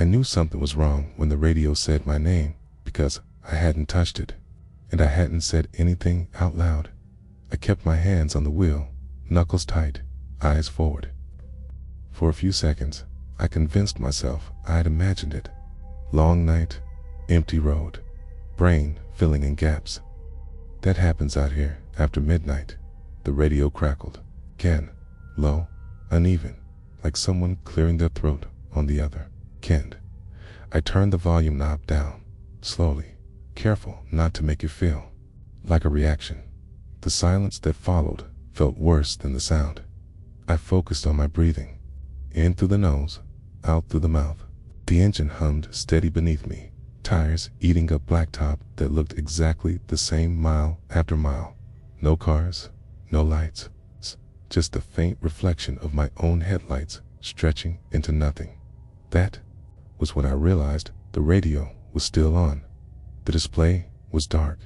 I knew something was wrong when the radio said my name because I hadn't touched it, and I hadn't said anything out loud. I kept my hands on the wheel, knuckles tight, eyes forward. For a few seconds, I convinced myself I had imagined it. Long night, empty road, brain filling in gaps. That happens out here after midnight. The radio crackled, again, low, uneven, like someone clearing their throat on the other end. I turned the volume knob down, slowly, careful not to make it feel like a reaction. The silence that followed felt worse than the sound. I focused on my breathing, in through the nose, out through the mouth. The engine hummed steady beneath me, tires eating up blacktop that looked exactly the same mile after mile. No cars, no lights, just the faint reflection of my own headlights stretching into nothing. That was when I realized the radio was still on. The display was dark.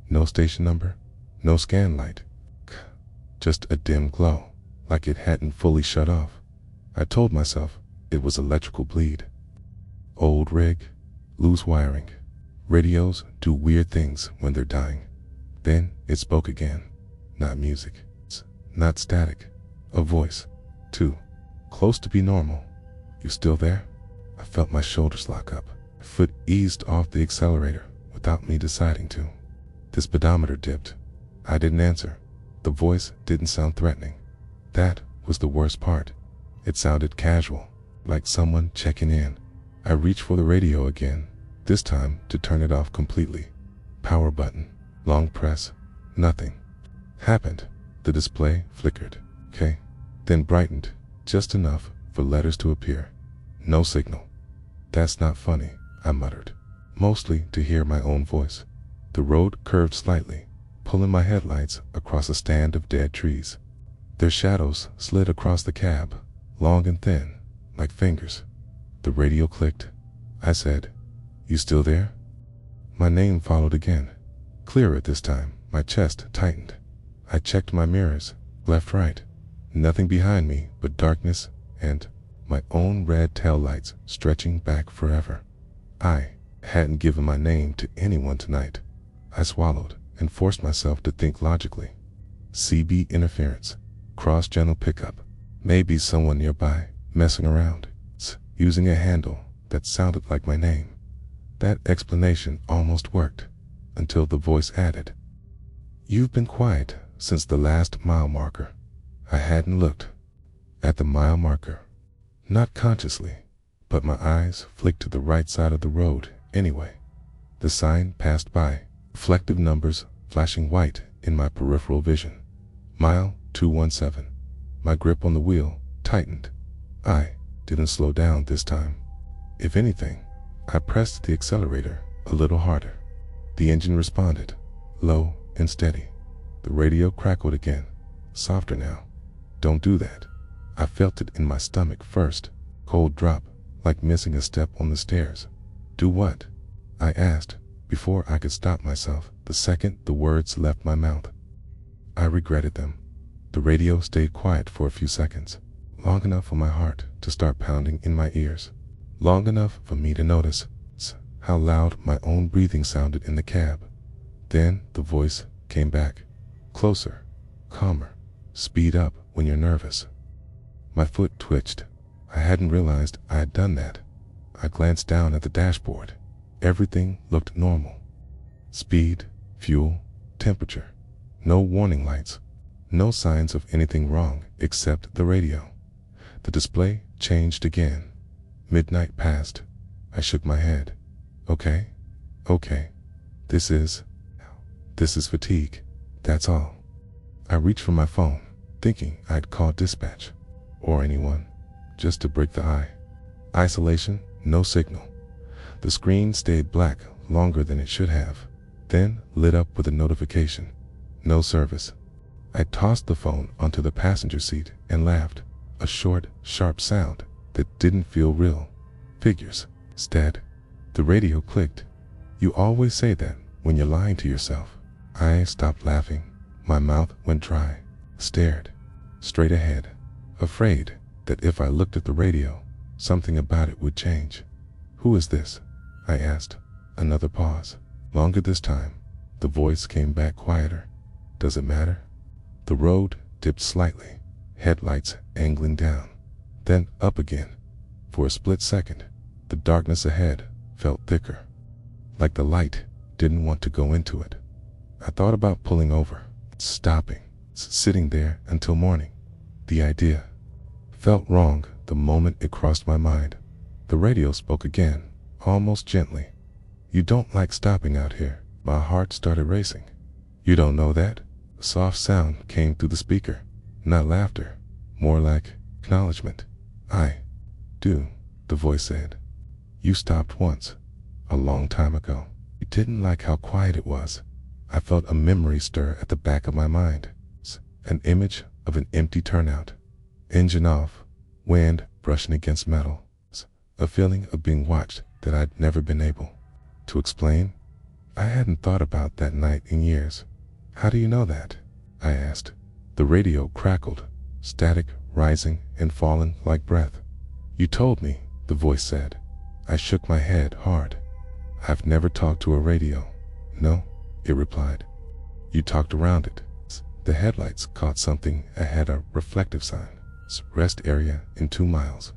No station number, no scan light, just a dim glow, like it hadn't fully shut off. I told myself it was electrical bleed. Old rig, loose wiring. Radios do weird things when they're dying. Then it spoke again. Not music, not static, a voice, too close to be normal. You still there? I felt my shoulders lock up. My foot eased off the accelerator without me deciding to. The speedometer dipped. I didn't answer. The voice didn't sound threatening. That was the worst part. It sounded casual, like someone checking in. I reached for the radio again, this time to turn it off completely. Power button, long press, nothing happened. The display flickered, then brightened, just enough for letters to appear. No signal. That's not funny, I muttered, mostly to hear my own voice. The road curved slightly, pulling my headlights across a stand of dead trees. Their shadows slid across the cab, long and thin, like fingers. The radio clicked. I said, "You still there?" My name followed again, clearer this time. My chest tightened. I checked my mirrors, left, right. Nothing behind me but darkness and my own red taillights stretching back forever. I hadn't given my name to anyone tonight. I swallowed and forced myself to think logically. CB interference, cross-channel pickup, maybe someone nearby messing around, using a handle that sounded like my name. That explanation almost worked, until the voice added, "You've been quiet since the last mile marker." I hadn't looked at the mile marker, not consciously, but my eyes flicked to the right side of the road anyway. The sign passed by, reflective numbers flashing white in my peripheral vision. Mile 217. My grip on the wheel tightened. I didn't slow down this time. If anything, I pressed the accelerator a little harder. The engine responded, low and steady. The radio crackled again, softer now. "Don't do that." I felt it in my stomach first, cold drop, like missing a step on the stairs. "Do what?" I asked, before I could stop myself the second the words left my mouth. I regretted them. The radio stayed quiet for a few seconds, long enough for my heart to start pounding in my ears, long enough for me to notice how loud my own breathing sounded in the cab. Then the voice came back, closer, calmer. "Speed up when you're nervous." My foot twitched. I hadn't realized I had done that. I glanced down at the dashboard. Everything looked normal. Speed, fuel, temperature. No warning lights. No signs of anything wrong except the radio. The display changed again. Midnight passed. I shook my head. Okay. This is fatigue. That's all. I reached for my phone, thinking I'd call dispatch, or anyone, just to break the eye. Isolation, no signal. The screen stayed black longer than it should have, then lit up with a notification. No service. I tossed the phone onto the passenger seat and laughed, a short, sharp sound that didn't feel real. Figures. Instead, the radio clicked. You always say that when you're lying to yourself. I stopped laughing. My mouth went dry. Stared straight ahead, afraid that if I looked at the radio, something about it would change. "Who is this?" I asked. Another pause. Longer this time. The voice came back quieter. "Does it matter?" The road dipped slightly, headlights angling down, then up again. For a split second, the darkness ahead felt thicker, like the light didn't want to go into it. I thought about pulling over, stopping, sitting there until morning. The idea felt wrong the moment it crossed my mind. The radio spoke again, almost gently. "You don't like stopping out here." My heart started racing. "You don't know that?" A soft sound came through the speaker. Not laughter, more like acknowledgement. "I do," the voice said. "You stopped once, a long time ago." You didn't like how quiet it was. I felt a memory stir at the back of my mind. An image of an empty turnout. Engine off, wind brushing against metal. A feeling of being watched that I'd never been able to explain. I hadn't thought about that night in years. "How do you know that?" I asked. The radio crackled, static rising and falling like breath. "You told me," the voice said. I shook my head hard. "I've never talked to a radio." "No," it replied. "You talked around it." The headlights caught something ahead, a reflective sign. "Rest area in 2 miles."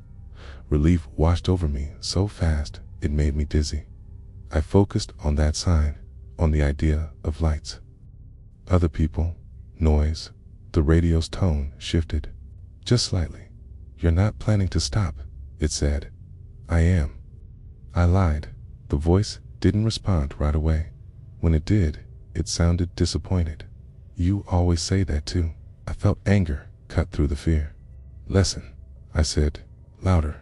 Relief washed over me so fast it made me dizzy. I focused on that sign, on the idea of lights. Other people, noise. The radio's tone shifted, just slightly. "You're not planning to stop," it said. "I am." I lied. The voice didn't respond right away. When it did, it sounded disappointed. "You always say that too." I felt anger cut through the fear. "Listen," I said, louder.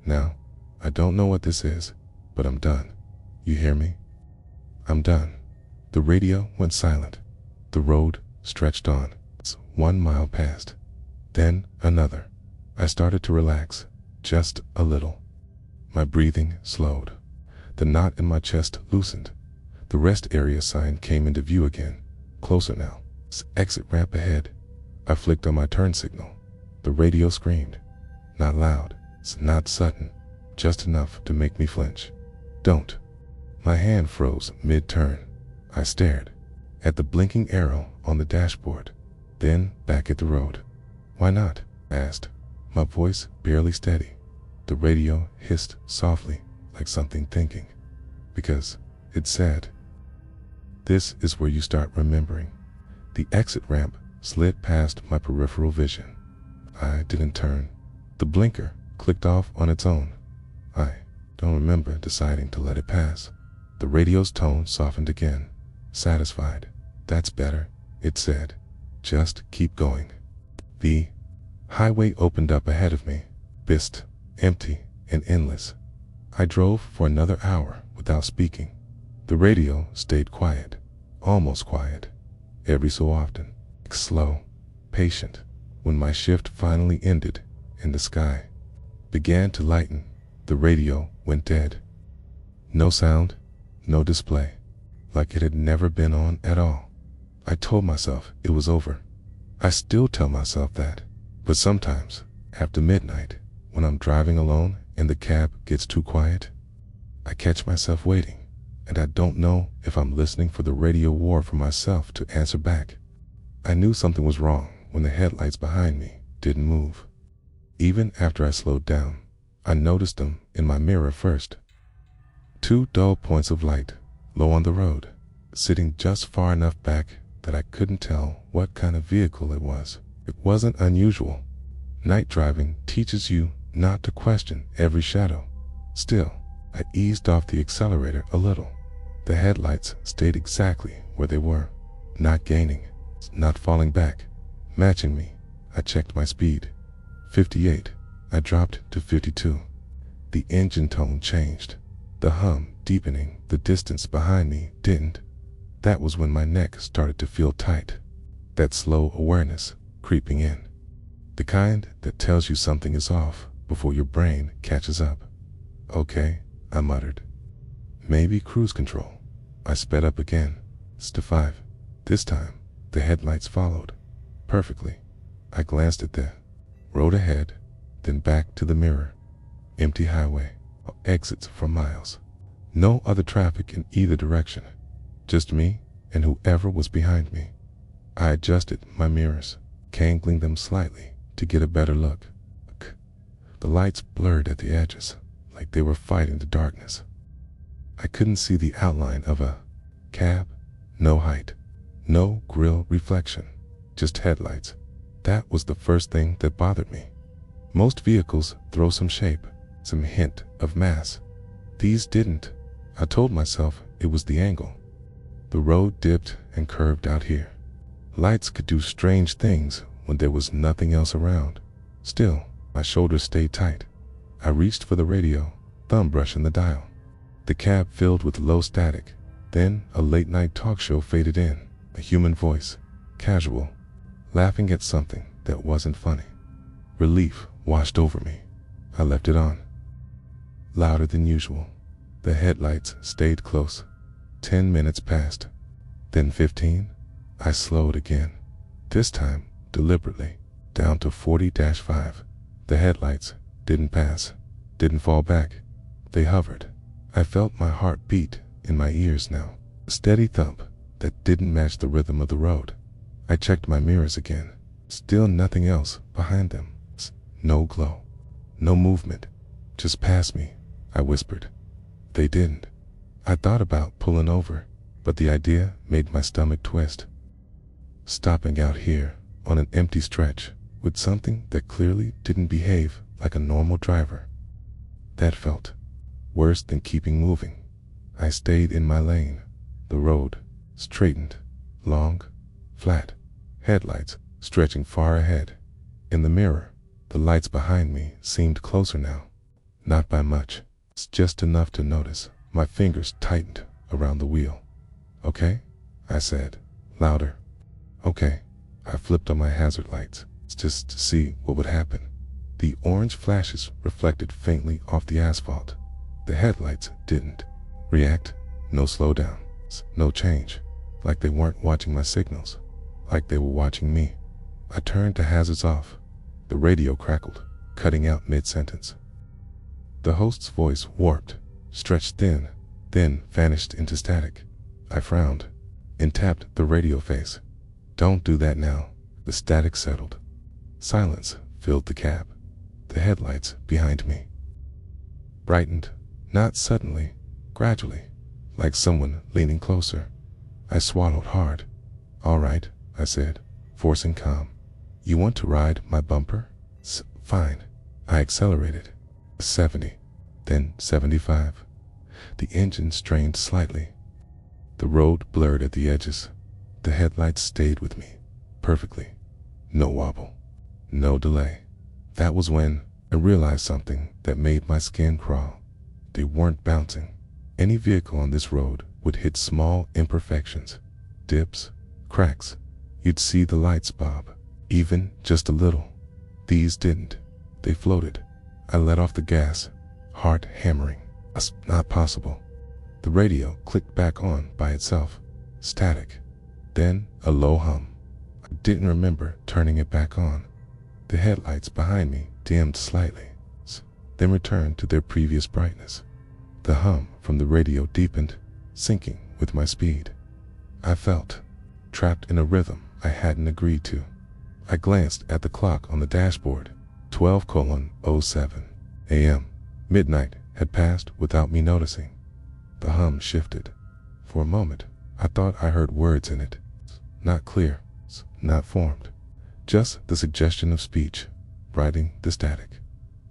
"Now, I don't know what this is, but I'm done. You hear me? I'm done." The radio went silent. The road stretched on. 1 mile passed. Then another. I started to relax, just a little. My breathing slowed. The knot in my chest loosened. The rest area sign came into view again. Closer now. Exit ramp ahead. I flicked on my turn signal. The radio screamed. Not loud, not sudden, just enough to make me flinch. "Don't." My hand froze mid-turn. I stared at the blinking arrow on the dashboard, then back at the road. "Why not?" I asked, my voice barely steady. The radio hissed softly, like something thinking. "Because," it said, "this is where you start remembering." The exit ramp slid past my peripheral vision. I didn't turn. The blinker clicked off on its own. I don't remember deciding to let it pass. The radio's tone softened again. Satisfied. "That's better," it said. "Just keep going." The highway opened up ahead of me, vast, empty, and endless. I drove for another hour without speaking. The radio stayed quiet, almost quiet, every so often, slow, patient. When my shift finally ended and the sky began to lighten, the radio went dead. No sound, no display, like it had never been on at all. I told myself it was over. I still tell myself that, but sometimes, after midnight, when I'm driving alone and the cab gets too quiet, I catch myself waiting, and I don't know if I'm listening for the radio war for myself to answer back. I knew something was wrong when the headlights behind me didn't move. Even after I slowed down, I noticed them in my mirror first. 2 dull points of light, low on the road, sitting just far enough back that I couldn't tell what kind of vehicle it was. It wasn't unusual. Night driving teaches you not to question every shadow. Still, I eased off the accelerator a little. The headlights stayed exactly where they were, not gaining, not falling back, matching me. I checked my speed. 58. I dropped to 52. The engine tone changed. The hum deepening. The distance behind me didn't. That was when my neck started to feel tight. That slow awareness creeping in. The kind that tells you something is off before your brain catches up. "Okay," I muttered. "Maybe cruise control." I sped up again. To 5. This time, the headlights followed. Perfectly. I glanced at the road ahead, then back to the mirror. Empty highway. exits for miles. No other traffic in either direction. Just me and whoever was behind me. I adjusted my mirrors, angling them slightly to get a better look. The lights blurred at the edges, like they were fighting the darkness. I couldn't see the outline of a cab, no height, no grille reflection, just headlights. That was the first thing that bothered me. Most vehicles throw some shape, some hint of mass. These didn't. I told myself it was the angle. The road dipped and curved out here. Lights could do strange things when there was nothing else around. Still, my shoulders stayed tight. I reached for the radio, thumb brushing the dial. The cab filled with low static. Then a late-night talk show faded in, a human voice, casual, laughing at something that wasn't funny. Relief washed over me. I left it on. Louder than usual. The headlights stayed close. 10 minutes passed. Then 15. I slowed again. This time, deliberately, down to 40-5. The headlights didn't pass, didn't fall back. They hovered. I felt my heart beat in my ears now. A steady thump that didn't match the rhythm of the road. I checked my mirrors again. Still nothing else behind them. No glow. No movement. Just past me, I whispered. They didn't. I thought about pulling over, but the idea made my stomach twist. Stopping out here on an empty stretch with something that clearly didn't behave like a normal driver. That felt worse than keeping moving. I stayed in my lane. The road straightened, long, flat, headlights stretching far ahead. In the mirror, the lights behind me seemed closer now. Not by much. It's just enough to notice. My fingers tightened around the wheel. Okay, I said, louder. Okay. I flipped on my hazard lights, just to see what would happen. The orange flashes reflected faintly off the asphalt. The headlights didn't react. No slowdowns, no change. Like they weren't watching my signals. Like they were watching me. I turned the hazards off. The radio crackled, cutting out mid-sentence. The host's voice warped, stretched thin, then vanished into static. I frowned and tapped the radio face. Don't do that now. The static settled. Silence filled the cab. The headlights behind me brightened, not suddenly, gradually, like someone leaning closer. I swallowed hard. All right, I said, forcing calm. You want to ride my bumper? Fine. I accelerated. 70, then 75. The engine strained slightly. The road blurred at the edges. The headlights stayed with me, perfectly. No wobble, no delay. That was when I realized something that made my skin crawl. They weren't bouncing. Any vehicle on this road would hit small imperfections, dips, cracks. You'd see the lights bob, even just a little. These didn't. They floated. I let off the gas, heart hammering. That's not possible. The radio clicked back on by itself, static. Then a low hum. I didn't remember turning it back on. The headlights behind me dimmed slightly, then returned to their previous brightness. The hum from the radio deepened, syncing with my speed. I felt trapped in a rhythm I hadn't agreed to. I glanced at the clock on the dashboard. 12:07 a.m. Midnight had passed without me noticing. The hum shifted. For a moment, I thought I heard words in it. Not clear, not formed. Just the suggestion of speech, riding the static.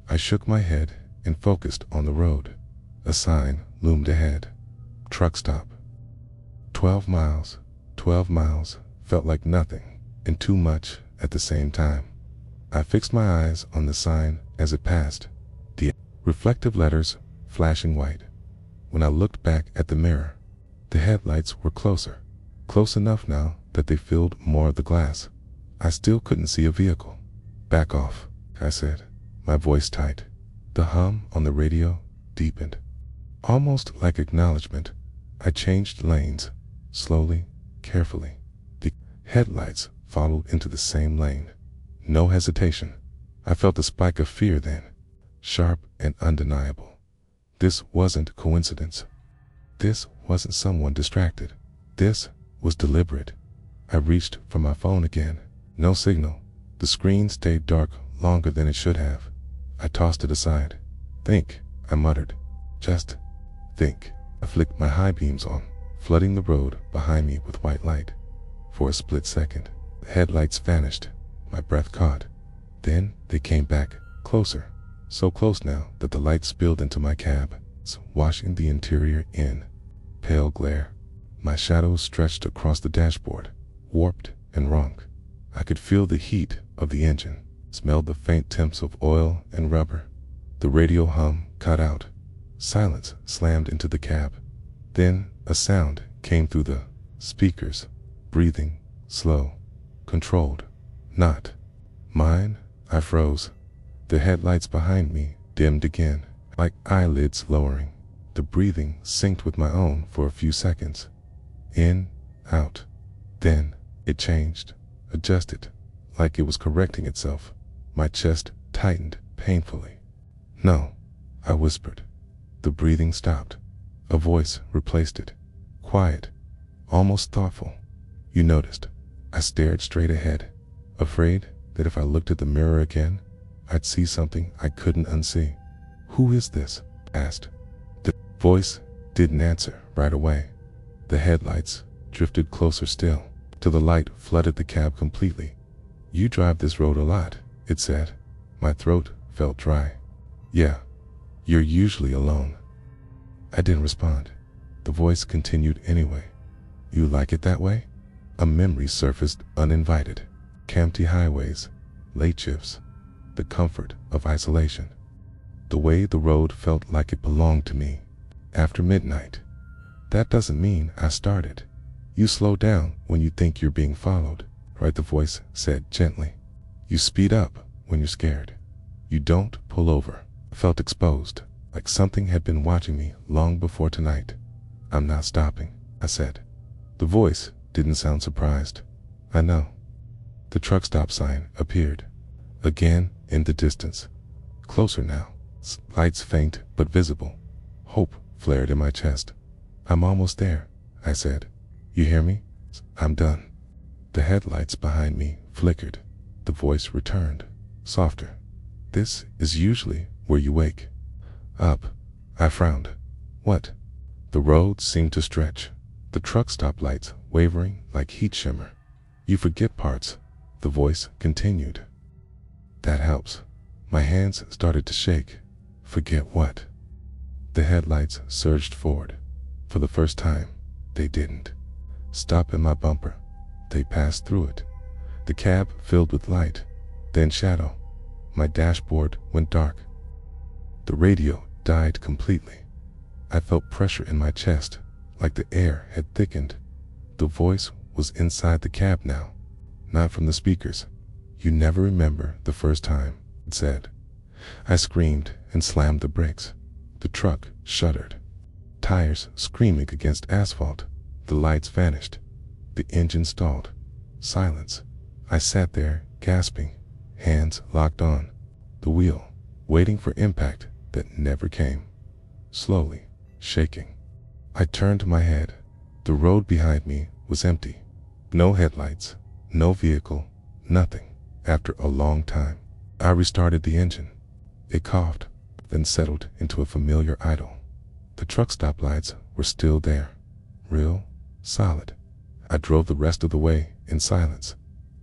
I shook my head and focused on the road. A sign loomed ahead. Truck stop. 12 miles. 12 miles felt like nothing and too much at the same time. I fixed my eyes on the sign as it passed, the reflective letters flashing white. When I looked back at the mirror, the headlights were closer, close enough now that they filled more of the glass. I still couldn't see a vehicle. Back off, I said, my voice tight. The hum on the radio deepened. Almost like acknowledgement, I changed lanes, slowly, carefully. The headlights followed into the same lane. No hesitation. I felt a spike of fear then, sharp and undeniable. This wasn't coincidence. This wasn't someone distracted. This was deliberate. I reached for my phone again. No signal. The screen stayed dark longer than it should have. I tossed it aside. Think, I muttered. Just think. I flicked my high beams on, flooding the road behind me with white light. For a split second, the headlights vanished. My breath caught. Then they came back, closer. So close now that the light spilled into my cab, washing the interior in pale glare. My shadows stretched across the dashboard, warped and wrung. I could feel the heat of the engine, smelled the faint temps of oil and rubber. The radio hum cut out. Silence slammed into the cab. Then a sound came through the speakers, breathing, slow, controlled. Not mine. I froze. The headlights behind me dimmed again, like eyelids lowering. The breathing synced with my own for a few seconds. In, out. Then it changed, adjusted, like it was correcting itself. My chest tightened painfully. No, I whispered. The breathing stopped. A voice replaced it. Quiet, almost thoughtful. You noticed. I stared straight ahead, afraid that if I looked at the mirror again, I'd see something I couldn't unsee. Who is this? I asked. The voice didn't answer right away. The headlights drifted closer still, till the light flooded the cab completely. You drive this road a lot, it said. My throat felt dry. Yeah, you're usually alone. I didn't respond. The voice continued anyway. You like it that way? A memory surfaced uninvited. Empty highways, late shifts, the comfort of isolation. The way the road felt like it belonged to me. After midnight. That doesn't mean I started. You slow down when you think you're being followed, right? The voice said gently. You speed up when you're scared. You don't pull over. I felt exposed, like something had been watching me long before tonight. I'm not stopping, I said. The voice didn't sound surprised. I know. The truck stop sign appeared. Again in the distance. Closer now. Lights faint but visible. Hope flared in my chest. I'm almost there, I said. You hear me? I'm done. The headlights behind me flickered. The voice returned, softer. This is usually where you wake up. I frowned. What? The road seemed to stretch. The truck stop lights wavering like heat shimmer. You forget parts, the voice continued. That helps. My hands started to shake. Forget what? The headlights surged forward. For the first time, they didn't stop in my bumper. They passed through it. The cab filled with light, then shadow. My dashboard went dark. The radio died completely. I felt pressure in my chest, like the air had thickened. The voice was inside the cab now, not from the speakers. You never remember the first time, it said. I screamed and slammed the brakes. The truck shuddered. Tires screaming against asphalt. The lights vanished. The engine stalled. Silence. I sat there, gasping, hands locked on the wheel, waiting for impact that never came. Slowly, shaking. I turned my head. The road behind me was empty. No headlights, no vehicle, nothing. After a long time, I restarted the engine. It coughed, then settled into a familiar idle. The truck stop lights were still there, real, solid. I drove the rest of the way in silence.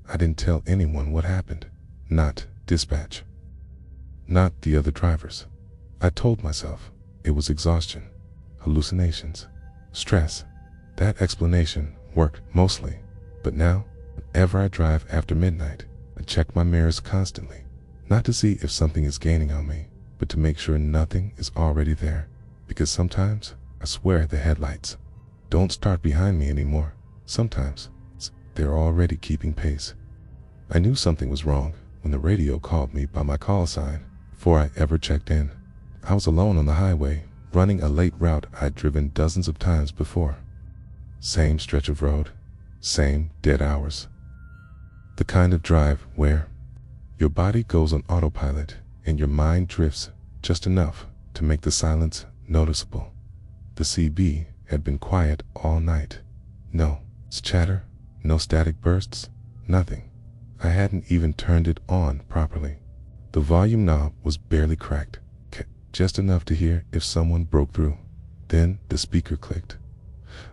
I didn't tell anyone what happened. Not dispatch. Not the other drivers. I told myself it was exhaustion, hallucinations, stress. That explanation worked mostly. But now, whenever I drive after midnight, I check my mirrors constantly. Not to see if something is gaining on me, but to make sure nothing is already there. Because sometimes, I swear the headlights don't start behind me anymore. Sometimes, they're already keeping pace. I knew something was wrong when the radio called me by my call sign before I ever checked in. I was alone on the highway, running a late route I'd driven dozens of times before. Same stretch of road, same dead hours. The kind of drive where your body goes on autopilot and your mind drifts just enough to make the silence noticeable. The CB had been quiet all night. No chatter, no static bursts, nothing. I hadn't even turned it on properly. The volume knob was barely cracked, just enough to hear if someone broke through. Then the speaker clicked.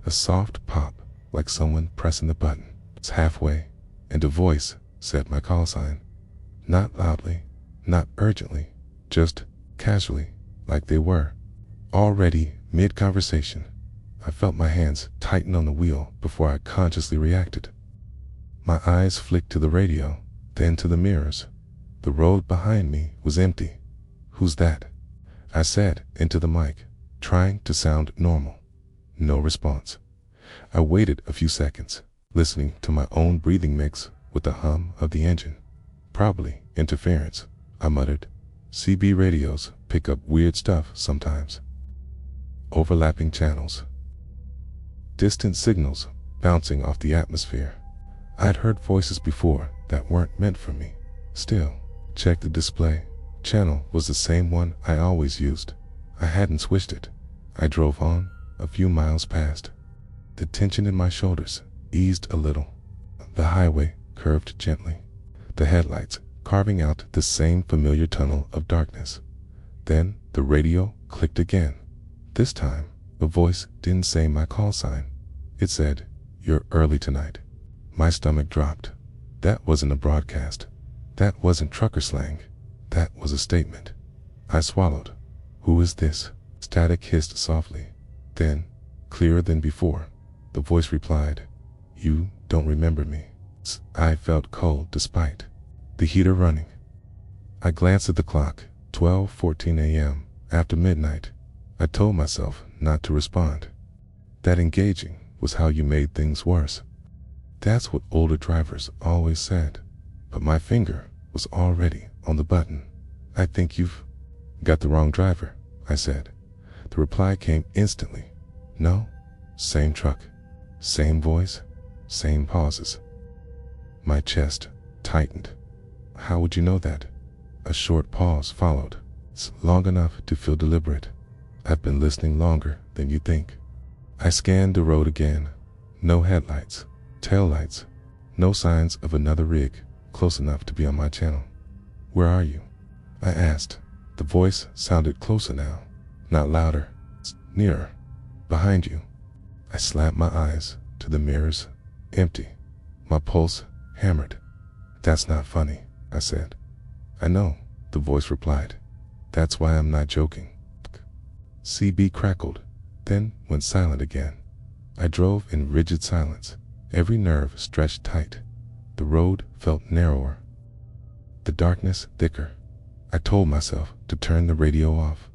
A soft pop, like someone pressing the button. It's halfway, and a voice said my call sign. Not loudly, not urgently, just casually, like they were. Already mid-conversation, I felt my hands tighten on the wheel before I consciously reacted. My eyes flicked to the radio, then to the mirrors. The road behind me was empty. "Who's that?" I said into the mic, trying to sound normal. No response. I waited a few seconds, listening to my own breathing mix with the hum of the engine. "Probably interference," I muttered. CB radios pick up weird stuff sometimes. Overlapping channels. Distant signals bouncing off the atmosphere. I'd heard voices before that weren't meant for me. Still, checked the display. Channel was the same one I always used. I hadn't switched it. I drove on, a few miles past. The tension in my shoulders eased a little. The highway curved gently, the headlights carving out the same familiar tunnel of darkness. Then the radio clicked again. This time, the voice didn't say my call sign. It said, "You're early tonight." My stomach dropped. That wasn't a broadcast. That wasn't trucker slang. That was a statement. I swallowed. "Who is this?" Static hissed softly. Then, clearer than before, the voice replied, "You don't remember me." I felt cold despite the heater running. I glanced at the clock, 12:14 a.m. after midnight. I told myself not to respond. That engaging was how you made things worse. That's what older drivers always said. But my finger was already on the button. "I think you've got the wrong driver," I said. The reply came instantly. "No, same truck, same voice, same pauses." My chest tightened. "How would you know that?" A short pause followed. "It's long enough to feel deliberate. I've been listening longer than you think." I scanned the road again. No headlights, taillights, no signs of another rig close enough to be on my channel. "Where are you?" I asked. The voice sounded closer now, not louder. "It's nearer, behind you." I slapped my eyes to the mirrors, empty. My pulse hammered. "That's not funny," I said. "I know," the voice replied. "That's why I'm not joking." CB crackled, then went silent again. I drove in rigid silence, every nerve stretched tight. The road felt narrower, the darkness thicker. I told myself to turn the radio off.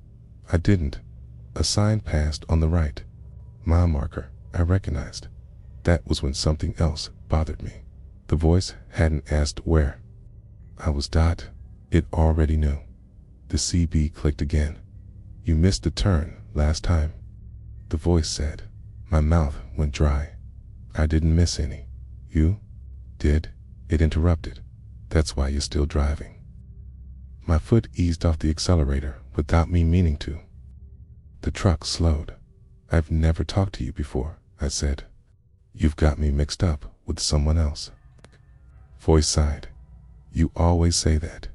I didn't. A sign passed on the right. Mile marker, I recognized. That was when something else bothered me. The voice hadn't asked where I was. It already knew. The CB clicked again. "You missed the turn last time," the voice said. My mouth went dry. "I didn't miss any." "You did," it interrupted. "That's why you're still driving." My foot eased off the accelerator without me meaning to. The truck slowed. "I've never talked to you before," I said. "You've got me mixed up with someone else." Voice sighed. "You always say that."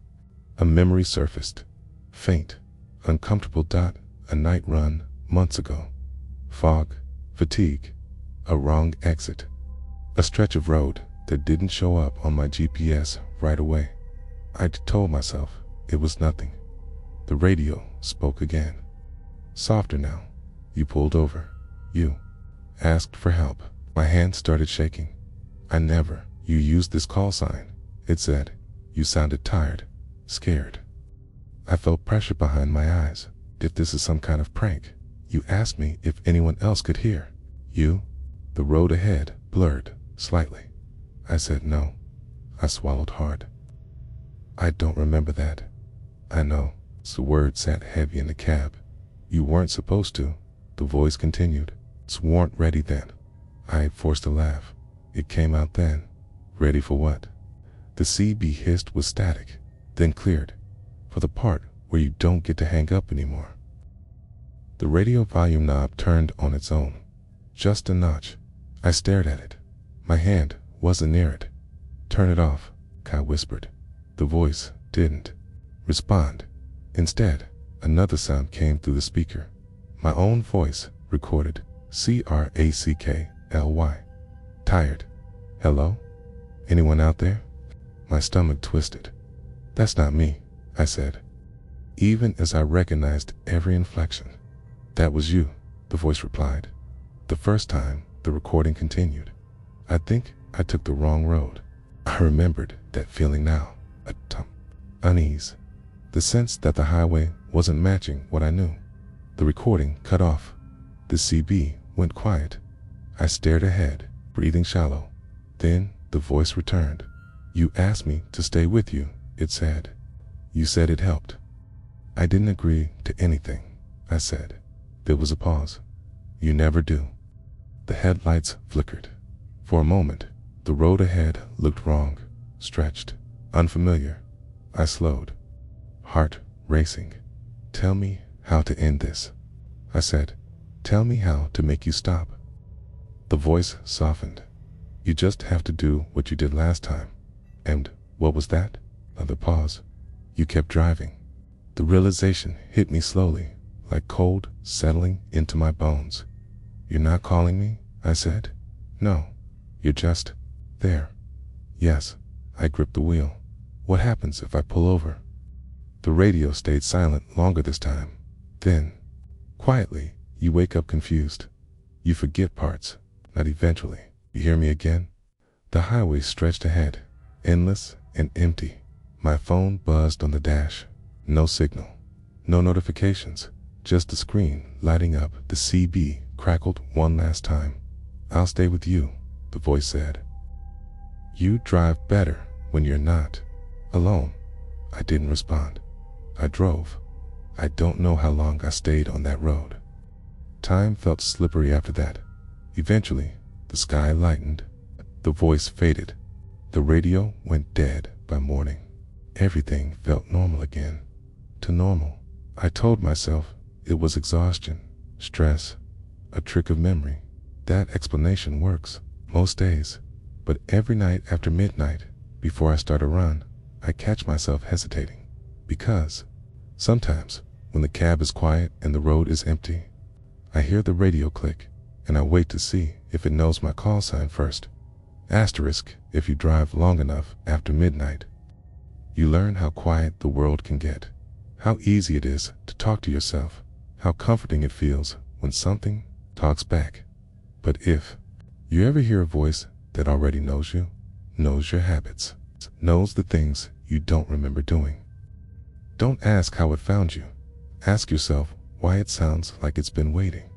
A memory surfaced. Faint, uncomfortable. A night run months ago. Fog, fatigue, a wrong exit. A stretch of road that didn't show up on my GPS right away. I'd told myself it was nothing. The radio spoke again. Softer now. "You pulled over. You asked for help." My hand started shaking. You used this call sign," it said. "You sounded tired, scared." I felt pressure behind my eyes. If this is some kind of prank, "You asked me if anyone else could hear." "You?" The road ahead blurred slightly. I said no. I swallowed hard. "I don't remember that." "I know." The word sat heavy in the cab. "You weren't supposed to," the voice continued. "Weren't ready then." I forced a laugh. It came out then. "Ready for what?" The CB hissed with static, then cleared. "For the part where you don't get to hang up anymore." The radio volume knob turned on its own. Just a notch. I stared at it. My hand wasn't near it. "Turn it off," Kai whispered. The voice didn't respond. Instead, another sound came through the speaker. My own voice, recorded, Crackly. Tired. "Hello? Anyone out there?" My stomach twisted. "That's not me," I said, even as I recognized every inflection. "That was you," the voice replied. The first time, the recording continued. "I think I took the wrong road." I remembered that feeling now, unease, the sense that the highway wasn't matching what I knew. The recording cut off. The CB went quiet. I stared ahead, breathing shallow. Then the voice returned. "You asked me to stay with you," it said. "You said it helped." "I didn't agree to anything," I said. There was a pause. "You never do." The headlights flickered. For a moment, the road ahead looked wrong, stretched, unfamiliar. I slowed, heart racing. "Tell me how to end this," I said. "Tell me how to make you stop." The voice softened. "You just have to do what you did last time." "And what was that?" Another pause. "You kept driving." The realization hit me slowly, like cold settling into my bones. "You're not calling me?" I said. "No. You're just there." "Yes." I gripped the wheel. "What happens if I pull over?" The radio stayed silent longer this time. Then, quietly, you wake up confused. You forget parts, not eventually. "You hear me again?" The highway stretched ahead, endless and empty. My phone buzzed on the dash. No signal, no notifications, just the screen lighting up. The CB crackled one last time. "I'll stay with you," the voice said. "You drive better when you're not alone." I didn't respond. I drove. I don't know how long I stayed on that road. Time felt slippery after that. Eventually, the sky lightened. The voice faded. The radio went dead by morning. Everything felt normal again. To normal. I told myself it was exhaustion, stress, a trick of memory. That explanation works most days. But every night after midnight, before I start a run, I catch myself hesitating. Because sometimes, when the cab is quiet and the road is empty, I hear the radio click, and I wait to see if it knows my call sign first. Asterisk if you drive long enough after midnight. You learn how quiet the world can get, how easy it is to talk to yourself, how comforting it feels when something talks back. But if you ever hear a voice that already knows you, knows your habits, knows the things you don't remember doing, don't ask how it found you. Ask yourself why it sounds like it's been waiting.